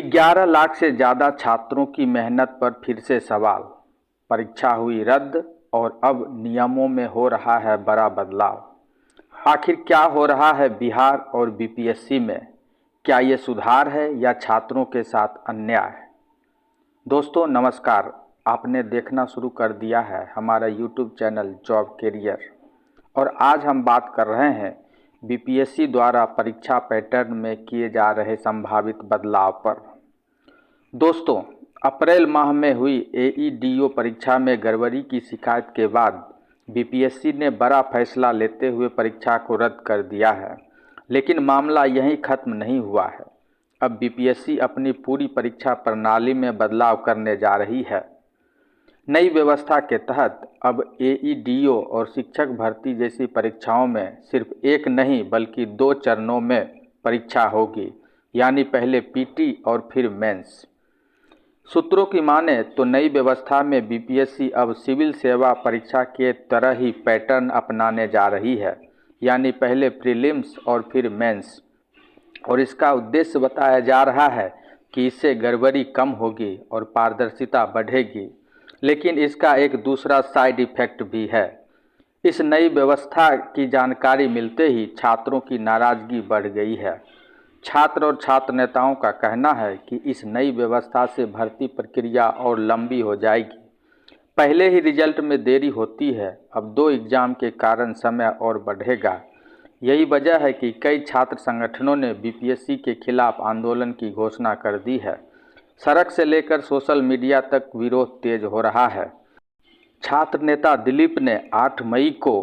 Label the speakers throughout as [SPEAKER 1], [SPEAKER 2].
[SPEAKER 1] 11 लाख से ज़्यादा छात्रों की मेहनत पर फिर से सवाल। परीक्षा हुई रद्द और अब नियमों में हो रहा है बड़ा बदलाव। आखिर क्या हो रहा है बिहार और बीपीएससी में? क्या ये सुधार है या छात्रों के साथ अन्याय? दोस्तों नमस्कार, आपने देखना शुरू कर दिया है हमारा यूट्यूब चैनल जॉब कैरियर और आज हम बात कर रहे हैं बीपीएससी द्वारा परीक्षा पैटर्न में किए जा रहे संभावित बदलाव पर। दोस्तों, अप्रैल माह में हुई एईडीओ परीक्षा में गड़बड़ी की शिकायत के बाद बीपीएससी ने बड़ा फैसला लेते हुए परीक्षा को रद्द कर दिया है। लेकिन मामला यहीं खत्म नहीं हुआ है। अब बीपीएससी अपनी पूरी परीक्षा प्रणाली में बदलाव करने जा रही है। नई व्यवस्था के तहत अब एईडीओ और शिक्षक भर्ती जैसी परीक्षाओं में सिर्फ एक नहीं बल्कि 2 चरणों में परीक्षा होगी, यानी पहले पीटी और फिर मेंस। सूत्रों की माने तो नई व्यवस्था में बीपीएससी अब सिविल सेवा परीक्षा के तरह ही पैटर्न अपनाने जा रही है, यानी पहले प्रीलिम्स और फिर मेंस। और इसका उद्देश्य बताया जा रहा है कि इससे गड़बड़ी कम होगी और पारदर्शिता बढ़ेगी। लेकिन इसका एक दूसरा साइड इफेक्ट भी है। इस नई व्यवस्था की जानकारी मिलते ही छात्रों की नाराजगी बढ़ गई है। छात्र और छात्र नेताओं का कहना है कि इस नई व्यवस्था से भर्ती प्रक्रिया और लंबी हो जाएगी। पहले ही रिजल्ट में देरी होती है, अब 2 एग्जाम के कारण समय और बढ़ेगा। यही वजह है कि कई छात्र संगठनों ने बीपीएससी के खिलाफ आंदोलन की घोषणा कर दी है। सड़क से लेकर सोशल मीडिया तक विरोध तेज हो रहा है। छात्र नेता दिलीप ने 8 मई को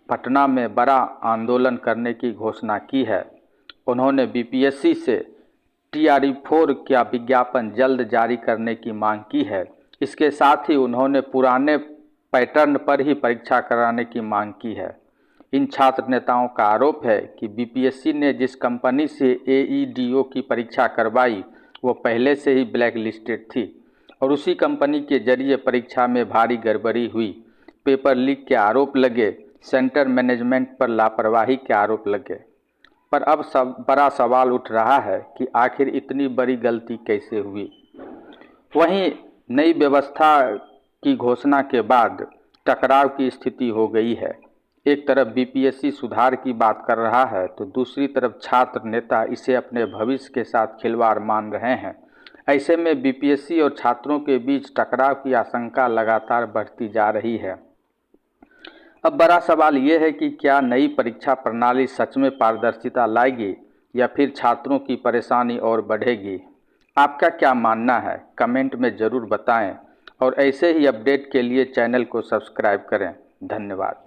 [SPEAKER 1] पटना में बड़ा आंदोलन करने की घोषणा की है। उन्होंने बीपीएससी से TRE-4 का विज्ञापन जल्द जारी करने की मांग की है। इसके साथ ही उन्होंने पुराने पैटर्न पर ही परीक्षा कराने की मांग की है। इन छात्र नेताओं का आरोप है कि बीपीएससी ने जिस कंपनी से एईडीओ की परीक्षा करवाई वो पहले से ही ब्लैक लिस्टेड थी और उसी कंपनी के जरिए परीक्षा में भारी गड़बड़ी हुई। पेपर लीक के आरोप लगे, सेंटर मैनेजमेंट पर लापरवाही के आरोप लगे। पर अब बड़ा सवाल उठ रहा है कि आखिर इतनी बड़ी गलती कैसे हुई। वहीं नई व्यवस्था की घोषणा के बाद टकराव की स्थिति हो गई है। एक तरफ बीपीएससी सुधार की बात कर रहा है तो दूसरी तरफ छात्र नेता इसे अपने भविष्य के साथ खिलवाड़ मान रहे हैं। ऐसे में बीपीएससी और छात्रों के बीच टकराव की आशंका लगातार बढ़ती जा रही है। अब बड़ा सवाल ये है कि क्या नई परीक्षा प्रणाली सच में पारदर्शिता लाएगी या फिर छात्रों की परेशानी और बढ़ेगी? आपका क्या मानना है? कमेंट में ज़रूर बताएं और ऐसे ही अपडेट के लिए चैनल को सब्सक्राइब करें। धन्यवाद।